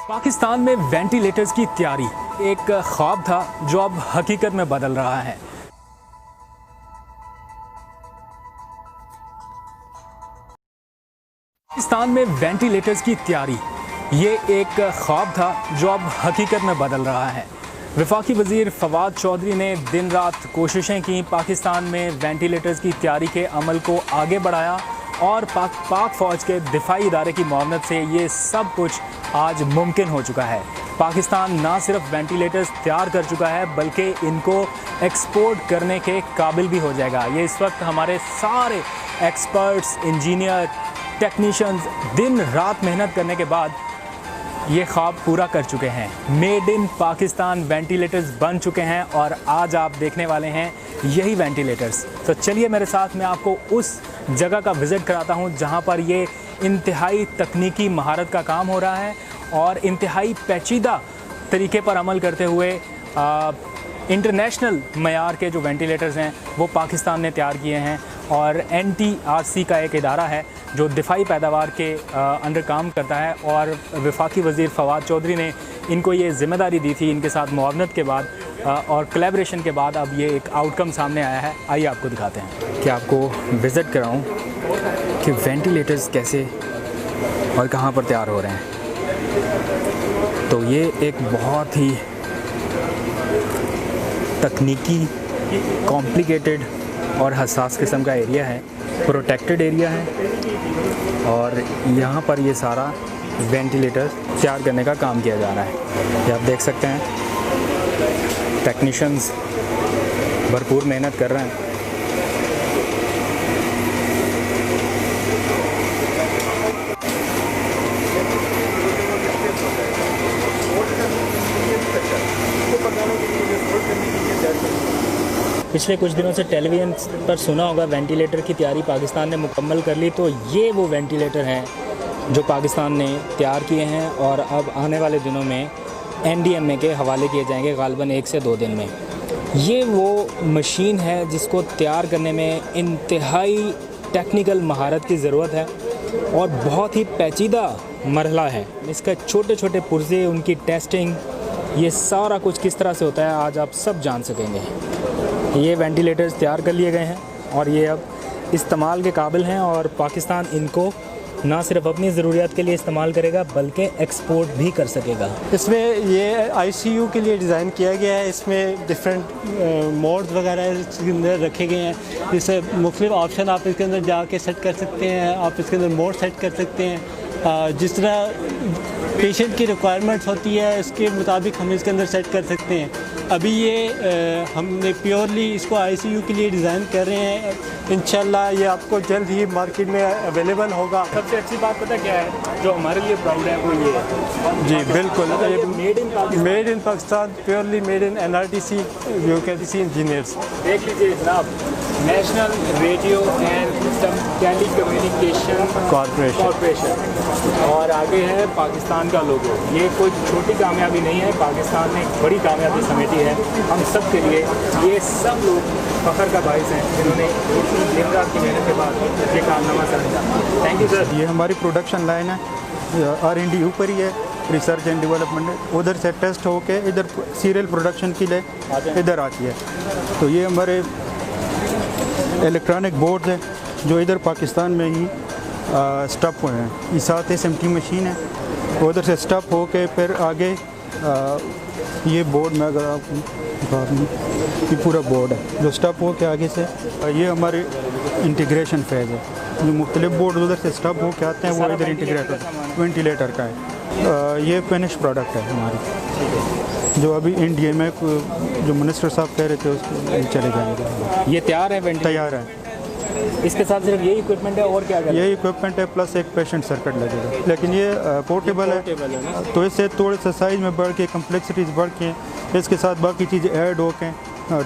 पाकिस्तान में वेंटिलेटर्स की तैयारी एक ख्वाब था जो अब हकीकत में बदल रहा है। पाकिस्तान में वेंटिलेटर्स की तैयारी ये एक ख्वाब था जो अब हकीकत में बदल रहा है। वफाकी वज़ीर फवाद चौधरी ने दिन रात कोशिशें की, पाकिस्तान में वेंटिलेटर्स की तैयारी के अमल को आगे बढ़ाया और पाक फ़ौज के दिफाई इदारे की मुआवनत से ये सब कुछ आज मुमकिन हो चुका है। पाकिस्तान ना सिर्फ वेंटिलेटर्स तैयार कर चुका है बल्कि इनको एक्सपोर्ट करने के काबिल भी हो जाएगा। ये इस वक्त हमारे सारे एक्सपर्ट्स, इंजीनियर, टेक्नीशियंस दिन रात मेहनत करने के बाद ये ख्वाब पूरा कर चुके हैं। मेड इन पाकिस्तान वेंटिलेटर्स बन चुके हैं और आज आप देखने वाले हैं यही वेंटिलेटर्स। तो चलिए मेरे साथ, मैं आपको उस जगह का विज़िट कराता हूं जहां पर ये इंतहाई तकनीकी महारत का काम हो रहा है और इंतहाई पेचीदा तरीके पर अमल करते हुए इंटरनेशनल मयार के जो वेंटिलेटर्स हैं वो पाकिस्तान ने तैयार किए हैं। और NTRC का एक इदारा है जो दिफाई पैदावार के अंडर काम करता है और वफाकी वज़ीर फवाद चौधरी ने इनको ये ज़िम्मेदारी दी थी। इनके साथ मुआवनत के बाद और कोलैबोरेशन के बाद अब ये एक आउटकम सामने आया है। आइए आपको दिखाते हैं कि आपको विज़िट कराऊं कि वेंटिलेटर्स कैसे और कहाँ पर तैयार हो रहे हैं। तो ये एक बहुत ही तकनीकी, कॉम्प्लिकेटेड और हसास किस्म का एरिया है, प्रोटेक्टेड एरिया है और यहाँ पर ये सारा वेंटिलेटर तैयार करने का काम किया जा रहा है। ये आप देख सकते हैं टेक्नीशियंस भरपूर मेहनत कर रहे हैं। पिछले कुछ दिनों से टेलीविज़न पर सुना होगा वेंटिलेटर की तैयारी पाकिस्तान ने मुकम्मल कर ली। तो ये वो वेंटिलेटर हैं जो पाकिस्तान ने तैयार किए हैं और अब आने वाले दिनों में NDMA के हवाले किए जाएंगे, गालिबन 1 से 2 दिन में। ये वो मशीन है जिसको तैयार करने में इंतहाई टेक्निकल महारत की ज़रूरत है और बहुत ही पेचीदा मरहला है। इसका छोटे छोटे पुर्जे, उनकी टेस्टिंग, ये सारा कुछ किस तरह से होता है आज आप सब जान सकेंगे। ये वेंटिलेटर्स तैयार कर लिए गए हैं और ये अब इस्तेमाल के काबिल हैं और पाकिस्तान इनको ना सिर्फ अपनी ज़रूरियात के लिए इस्तेमाल करेगा बल्कि एक्सपोर्ट भी कर सकेगा। इसमें ये ICU के लिए डिज़ाइन किया गया है। इसमें डिफरेंट मोड्स वगैरह इसके अंदर रखे गए हैं, जिससे मुख्तलिफ ऑप्शन आप इसके अंदर जाके सेट कर सकते हैं। आप इसके अंदर मोड सेट कर सकते हैं, जिस तरह पेशेंट की रिक्वायरमेंट्स होती है इसके मुताबिक हम इसके अंदर सेट कर सकते हैं। अभी ये हमने प्योरली इसको ICU के लिए डिज़ाइन कर रहे हैं। इंशाल्लाह ये आपको जल्द ही मार्केट में अवेलेबल होगा। सबसे अच्छी बात पता क्या है जो हमारे लिए प्राउड है वो ये है। जी बिल्कुल, made in Pakistan, purely made in NRTC UKTC engineers. देख लीजिए जनाब, national radio and telecommunication corporation और आगे है पाकिस्तान का लोगो। ये कोई छोटी कामयाबी नहीं है, पाकिस्तान ने एक बड़ी कामयाबी समेटी है हम सब के लिए। ये सब लोग फ़ख्र का बाइस हैं जिन्होंने इतनी दिन रात की मेहनत के बाद ये कारनामा सर अंजाम। Thank you sir. ये हमारी प्रोडक्शन लाइन है, R&D ऊपर ही है, रिसर्च एंड डेवलपमेंट उधर से टेस्ट होके इधर सीरियल प्रोडक्शन के लिए इधर आती है। तो ये हमारे इलेक्ट्रॉनिक बोर्ड है जो इधर पाकिस्तान में ही स्टप हुए हैं। ये 7 SMT मशीन है, उधर से स्टप होके फिर आगे ये बोर्ड में अगर आप ये पूरा बोर्ड है जो स्टप हो के आगे से ये हमारे इंटीग्रेशन फेज़ है। जो मुख्तलिफ बोर्ड उधर से स्टप हो के आते हैं वो इधर इंटीग्रेट होता है, वेंटिलेटर का है। ये फिनिश प्रोडक्ट है हमारी, जो अभी NDMA जो मिनिस्टर साहब कह रहे थे उसको चले जाएंगे। ये तैयार है, तैयार है। इसके साथ सिर्फ यही इक्विपमेंट है और क्या? यही इक्विपमेंट है प्लस एक पेशेंट सर्किट लगेगा, लेकिन ये पोर्टेबल है तो इससे थोड़े सा साइज़ में बढ़ के, कम्प्लेक्सिटीज़ बढ़ के, इसके साथ बाकी चीज़ें ऐड हो के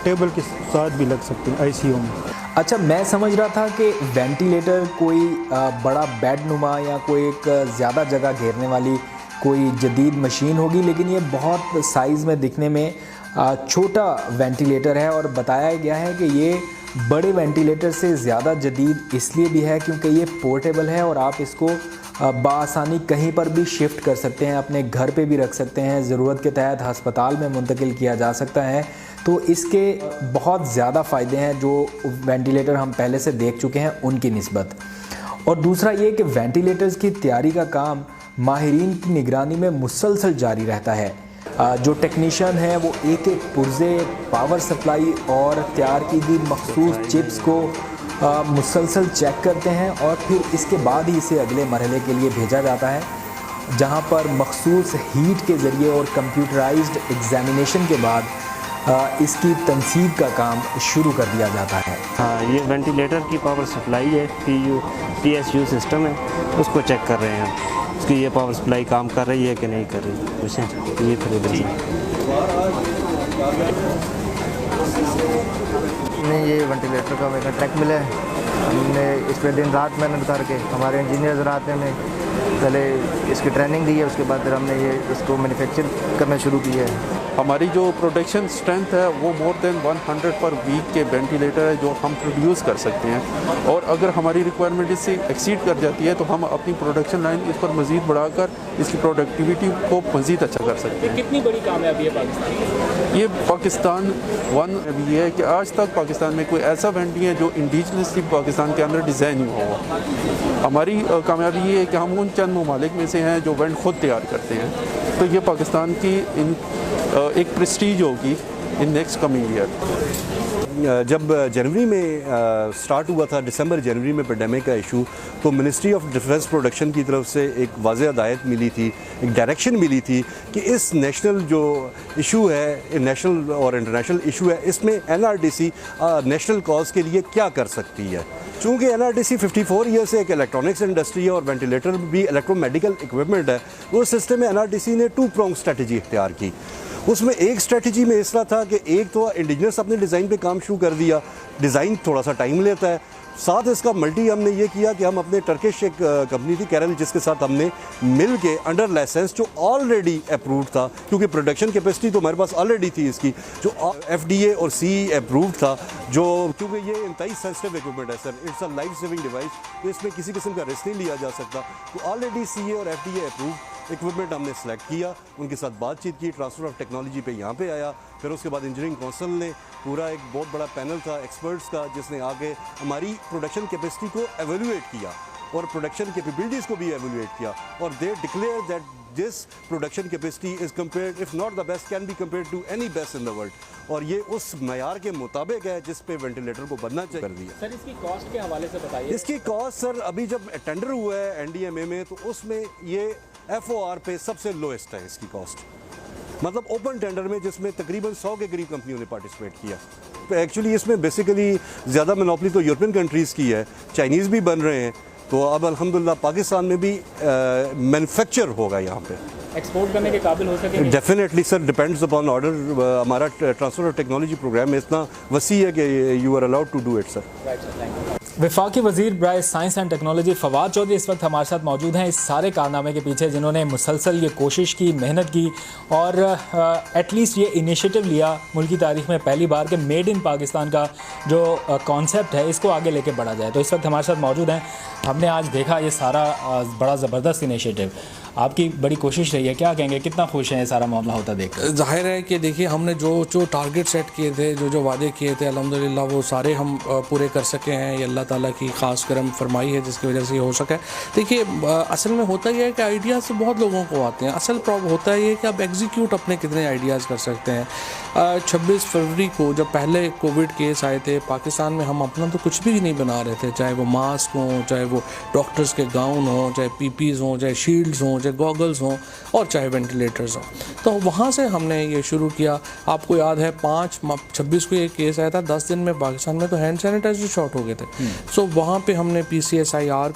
टेबल के साथ भी लग सकती हैं ICU में। अच्छा, मैं समझ रहा था कि वेंटिलेटर कोई बड़ा बेड नुमा या कोई एक ज़्यादा जगह घेरने वाली कोई जदीद मशीन होगी, लेकिन ये बहुत साइज़ में दिखने में छोटा वेंटिलेटर है और बताया गया है कि ये बड़े वेंटिलेटर से ज़्यादा जदीद इसलिए भी है क्योंकि ये पोर्टेबल है और आप इसको बासानी कहीं पर भी शिफ्ट कर सकते हैं, अपने घर पे भी रख सकते हैं, ज़रूरत के तहत हस्पताल में मुंतकिल किया जा सकता है। तो इसके बहुत ज़्यादा फ़ायदे हैं जो वेंटिलेटर हम पहले से देख चुके हैं उनकी निस्बत। और दूसरा ये कि वेंटिलेटर्स की तैयारी का काम माहिरीन की निगरानी में मुसलसल जारी रहता है। जो टेक्नीशियन हैं वो एक एक पुर्जे, पावर सप्लाई और तैयार की गई मखसूस चिप्स को मुसलसल चेक करते हैं और फिर इसके बाद ही इसे अगले मरहले के लिए भेजा जाता है, जहां पर मखसूस हीट के ज़रिए और कंप्यूटराइज्ड एग्जामिनेशन के बाद इसकी तनसीब का काम शुरू कर दिया जाता है। हाँ, ये वेंटिलेटर की पावर सप्लाई है, PSU सिस्टम है, उसको चेक कर रहे हैं उसकी ये पावर सप्लाई काम कर रही है कि नहीं कर रही। पूछें ये फिर नहीं, ये वेंटिलेटर का मेरा ट्रैक मिला है। हमने इस पर दिन रात मेहनत करके हमारे इंजीनियर्स रात में पहले इसकी ट्रेनिंग दी है, उसके बाद फिर हमने ये इसको मैन्युफैक्चर करना शुरू किया है। हमारी जो प्रोडक्शन स्ट्रेंथ है वो मोर देन 100 पर वीक के वेंटिलेटर है जो हम प्रोड्यूस कर सकते हैं, और अगर हमारी रिक्वायरमेंट इससे एक्सीड कर जाती है तो हम अपनी प्रोडक्शन लाइन इस पर मज़ीद बढ़ाकर इसकी प्रोडक्टिविटी को मज़ीद अच्छा कर सकते हैं। कितनी बड़ी कामयाबी है पाकिस्तान की? ये पाकिस्तान वन अभी है कि आज तक पाकिस्तान में कोई ऐसा वेंट नहीं है जो इंडिजिनसली पाकिस्तान के अंदर डिज़ाइन हुआ हो। हमारी कामयाबी ये है कि हम उन चंद ममालिक में से हैं जो वेंट खुद तैयार करते हैं, तो ये पाकिस्तान की एक प्रेस्टीज होगी इन नेक्स्ट कमिंग ईयर। जब जनवरी में स्टार्ट हुआ था, दिसंबर जनवरी में पेंडेमिक का इशू, तो मिनिस्ट्री ऑफ डिफेंस प्रोडक्शन की तरफ से एक वाज़ेह हिदायत मिली थी, एक डायरेक्शन मिली थी कि इस नेशनल जो इशू है, नेशनल और इंटरनेशनल इशू है, इसमें NRDC नेशनल कॉज के लिए क्या कर सकती है। चूँकि NRDC 54 ईयर से एक इलेक्ट्रॉनिक्स इंडस्ट्री है और वेंटिलेटर भी इलेक्ट्रोमेडिकल इक्विपमेंट है, वो सिस्टम में NRDC ने 2 प्रोंग स्ट्रेटजी इख्तियार की। उसमें एक स्ट्रेटजी में इस तरह था कि एक तो इंडिजिनस अपने डिज़ाइन पे काम शुरू कर दिया, डिज़ाइन थोड़ा सा टाइम लेता है, साथ इसका मल्टी हमने ये किया कि हम अपने टर्किश एक कंपनी थी कैरल, जिसके साथ हमने मिल के अंडर लाइसेंस जो ऑलरेडी अप्रूव्ड था, क्योंकि प्रोडक्शन कैपेसिटी तो हमारे पास ऑलरेडी थी इसकी, जो FDA और CE अप्रूव्ड था, जो क्योंकि ये इंतहाई सेंसिटिव इक्विपमेंट है sir, it's a life saving device, तो इसमें किसी किस्म का रिस्क नहीं लिया जा सकता, तो ऑलरेडी CE और FDA अप्रूव्ड इक्विपमेंट हमने सेलेक्ट किया, उनके साथ बातचीत की, ट्रांसफ़र ऑफ टेक्नोलॉजी पे यहाँ पे आया। फिर उसके बाद इंजीनियरिंग काउंसिल ने पूरा एक बहुत बड़ा पैनल था एक्सपर्ट्स का, जिसने आगे हमारी प्रोडक्शन कैपेसिटी को एवेलुएट किया और प्रोडक्शन कैपेबिलिटीज़ को भी एवेलुएट किया, और they declare that this production capacity is compared, if not the best, can be compared to any best in the world, और ये उस मयार के मुताबिक है जिस पे वेंटिलेटर को बनना चाहिए कर दिया। सर, इसकी कॉस्ट के हवाले से बताइए। इसकी कॉस्ट सर अभी जब टेंडर हुआ है NDMA में, तो उसमें ये FOR पे सबसे लोएस्ट है इसकी कॉस्ट, मतलब ओपन टेंडर में जिसमें तकरीबन 100 के करीब कंपनियों ने पार्टिसिपेट किया। एक्चुअली इसमें बेसिकली ज़्यादा मोनोपोली तो यूरोपियन कंट्रीज़ की है, चाइनीज़ भी बन रहे हैं, तो अब अल्हम्दुलिल्लाह पाकिस्तान में भी मैन्युफैक्चर होगा यहाँ पे। एक्सपोर्ट करने के काबिल हो सके? Definitely sir, depends upon order. हमारा ट्रांसफ़र ऑफ टेक्नोलॉजी प्रोग्राम इतना वसी है कि you are allowed to do it sir. वफाकी वज़ीर बराए science and technology Fawad Chaudhry इस वक्त हमारे साथ मौजूद हैं, इस सारे कारनामे के पीछे जिन्होंने मुसलसल ये कोशिश की, मेहनत की और एटलीस्ट ये इनिशिएटिव लिया मुल्क की तारीख में पहली बार कि मेड इन पाकिस्तान का जो कॉन्सेप्ट है इसको आगे लेके बढ़ा जाए। तो इस वक्त हमारे साथ मौजूद हैं। हमने आज देखा ये सारा बड़ा ज़बरदस्त इनिशिएटिव, आपकी बड़ी कोशिश रही है, क्या कहेंगे, कितना खुश हैं ये सारा मामला होता देखकर? जाहिर है कि देखिए हमने जो टारगेट सेट किए थे, जो वादे किए थे, अल्हम्दुलिल्लाह वो सारे हम पूरे कर सके हैं। ये अल्लाह ताला की ख़ास करम फरमाई है जिसकी वजह से ये हो सका है। देखिए असल में होता यह है कि आइडियाज़ तो बहुत लोगों को आते हैं, असल प्रॉब्लम होता है ये कि आप एग्जीक्यूट अपने कितने आइडियाज़ कर सकते हैं। 26 फरवरी को जब पहले कोविड केस आए थे पाकिस्तान में, हम अपना तो कुछ भी नहीं बना रहे थे, चाहे वो मास्क हों, चाहे वो डॉक्टर्स के गाउन हों, चाहे PPs हों, चाहे शील्ड्स हों, चाहे गॉगल्स हों और चाहे वेंटिलेटर्स हों। तो वहाँ से हमने ये शुरू किया। आपको याद है 26 को एक केस आया था, 10 दिन में पाकिस्तान में तो हैंड सैनिटाइजर शॉर्ट हो गए थे। सो वहाँ पे हमने PCSIR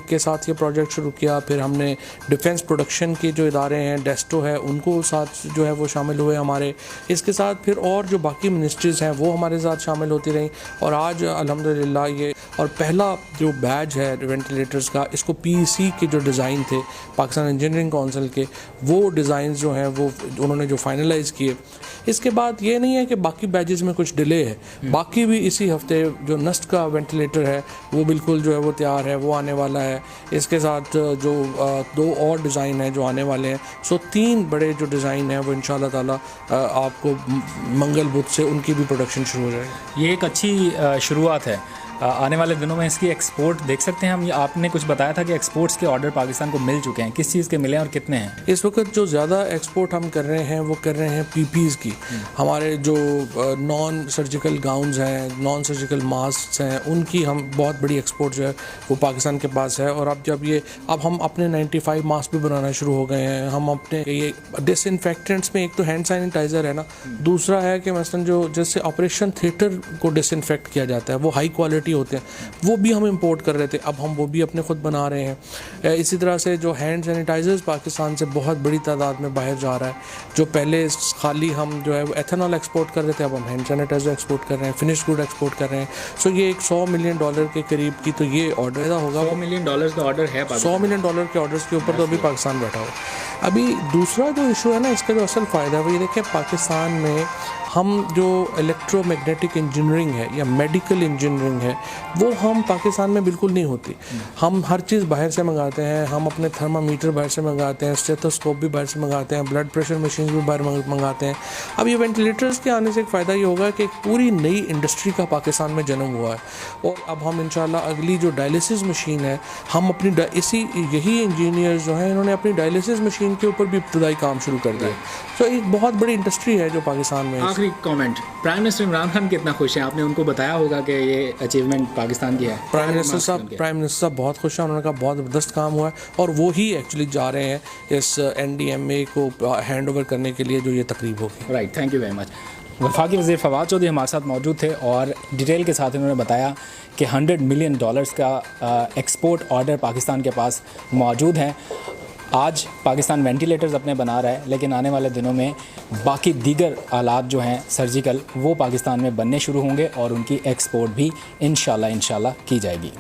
के साथ ये प्रोजेक्ट शुरू किया। फिर हमने डिफेंस प्रोडक्शन के जो इदारे हैं, डेस्टो है, उनको साथ जो है वो शामिल हुए हमारे। इसके साथ फिर और जो बाकी मिनिस्ट्रीज़ हैं वो हमारे साथ शामिल होती रहीं और आज अल्हम्दुलिल्लाह ये और पहला जो बैच है वेंटिलेटर्स का, इसको PEC के जो डिज़ाइन थे पाकिस्तान इंजीनियरिंग काउंसिल के, वो डिज़ाइन जो हैं वो उन्होंने जो फाइनलाइज़ किए। इसके बाद ये नहीं है कि बाकी बैचेस में कुछ डिले है, बाकी भी इसी हफ्ते जो नस्ट का वेंटिलेटर है वो बिल्कुल जो है वो तैयार है, वो आने वाला है। इसके साथ जो 2 और डिज़ाइन हैं जो आने वाले हैं। सो 3 बड़े जो डिज़ाइन हैं वो इंशाल्लाह ताला आपको मंगल बुध से उनकी भी प्रोडक्शन शुरू हो जाएगी। ये एक अच्छी शुरुआत है। आने वाले दिनों में इसकी एक्सपोर्ट देख सकते हैं हम। आपने कुछ बताया था कि एक्सपोर्ट्स के ऑर्डर पाकिस्तान को मिल चुके हैं, किस चीज़ के मिले हैं और कितने हैं? इस वक्त जो ज़्यादा एक्सपोर्ट हम कर रहे हैं वो कर रहे हैं PPs की। हमारे जो नॉन सर्जिकल गाउन्स हैं, नॉन सर्जिकल मास्क हैं, उनकी हम बहुत बड़ी एक्सपोर्ट जो है वो पाकिस्तान के पास है। और अब हम अपने 95 मास्क भी बनाना शुरू हो गए हैं। हम अपने ये डिसइंफेक्टेंट्स में एक तो हैंड सैनिटाइज़र है ना, दूसरा है कि मसलन जो जैसे ऑपरेशन थिएटर को डिसइंफेक्ट किया जाता है वो हाई क्वालिटी होते हैं, वो भी हम इंपोर्ट कर रहे थे, अब हम वो भी अपने खुद बना रहे हैं। इसी तरह से जो हैंड सैनिटाइजर्स पाकिस्तान से बहुत बड़ी तादाद में बाहर जा रहा है। जो पहले खाली हम जो है वो एथेनॉल एक्सपोर्ट कर रहे थे, अब हम हैंड सैनिटाइजर एक्सपोर्ट कर रहे हैं, फिनिश गुड एक्सपोर्ट कर रहे हैं। सो ये एक $100 मिलियन के करीब की तो ये ऑर्डर होगा। $100 मिलियन का ऑर्डर है। $100 मिलियन के ऑर्डर्स के ऊपर तो अभी पाकिस्तान बैठा हो। अभी दूसरा जो इशू है ना, इसका जो असल फ़ायदा है वो ये देखें, पाकिस्तान में हम जो इलेक्ट्रोमैग्नेटिक इंजीनियरिंग है या मेडिकल इंजीनियरिंग है वो हम पाकिस्तान में बिल्कुल नहीं होती। हम हर चीज़ बाहर से मंगाते हैं, हम अपने थर्मामीटर बाहर से मंगाते हैं, स्टेथोस्कोप भी बाहर से मंगाते हैं, ब्लड प्रेशर मशीन भी बाहर मंगाते हैं। अब ये वेंटिलेटर्स के आने से एक फ़ायदा ये होगा कि एक पूरी नई इंडस्ट्री का पाकिस्तान में जन्म हुआ है। और अब हम इंशाल्लाह अगली जो डायलिसिस मशीन है, हम अपनी यही इंजीनियर्स जो हैं इन्होंने अपनी डायलिसिस मशीन के ऊपर भी इब्तदाई काम शुरू कर दिया। तो एक बहुत बड़ी इंडस्ट्री है जो पाकिस्तान में। आखिरी comment, prime minister Imran Khan कितना खुश हैं? आपने उनको बताया होगा कि ये अचीवमेंट पाकिस्तान की है। प्राइम मिनिस्टर साहब बहुत खुश हैं, उन्होंने कहा बहुत ज़बरदस्त काम हुआ है और वो ही एक्चुअली जा रहे हैं इस NDMA को हैंड ओवर करने के लिए जो ये तकरीब होगी। Right, thank you very much. वफाकी वज़ीर फवाद चौधरी हमारे साथ मौजूद थे और डिटेल के साथ इन्होंने बताया कि $100 मिलियन का एक्सपोर्ट ऑर्डर पाकिस्तान के पास मौजूद हैं। आज पाकिस्तान वेंटिलेटर्स अपने बना रहा है, लेकिन आने वाले दिनों में बाकी दीगर आलात जो हैं सर्जिकल वो पाकिस्तान में बनने शुरू होंगे और उनकी एक्सपोर्ट भी इंशाल्लाह की जाएगी।